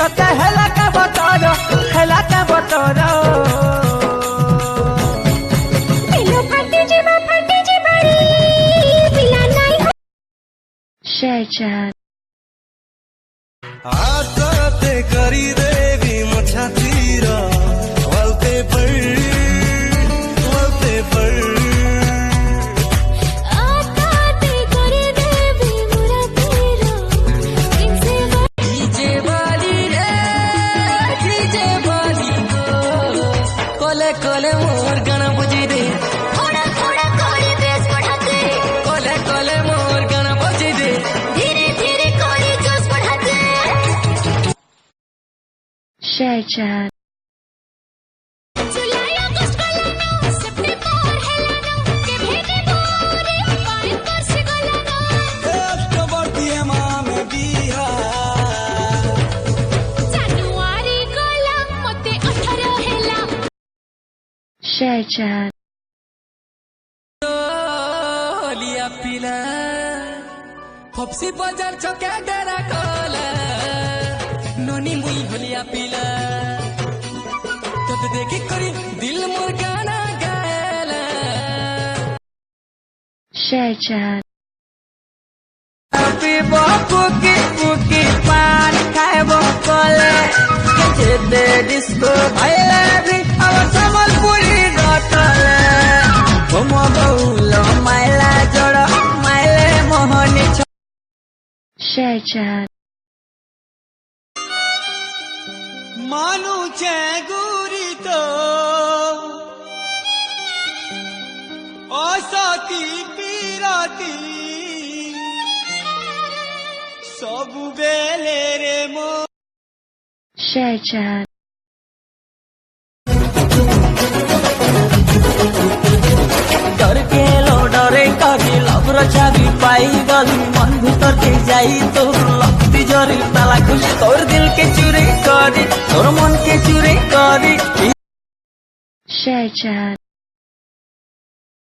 तोते हेला का बतोरो हेला का बतोरो पिलो फाटी जीवारी पिला नहीं शेयर चैट आते करी देवी मछातीरा वॉलपेपर आते करी देवी मुरा तेरा इनसे डीजे वाली को कोले कोले मोर गाना बजी दे थोड़ा थोड़ा कोरी बेस बढ़ाते कोले कोले मोर गाना बजी दे धीरे धीरे कोरी जोश बढ़ाते शेयर चैट जुलाई अगस्त गलानो सितंबर हेलानो के भेटे मोरे पाइन पर से गलानो जानुआरी गला मते 18 हेला शेयर चैट लिया पिला फपसी बाजार चौके डेरा कोला नोनी मुई होलिया पिला तो देखी करी दिल मोर गाना गायला शेयर चैट पीबो कुकी पान खाएबो कोले के डिस्को भाईला भी अब समलपुरी गटले घुमो बउलो माइला जोड़ो माइले मोहनी शेयर चैट मानु छे गुरी तो असाती पीराती सबु बेले रे मो शेयर चैट करके लो डरे काकी लभर चाबी पाई गली मन भीतर के जाई तो लपती जरी ताला खुली तोर दिल के चुरी करी तोर मन के चुरी करी शेयर चैट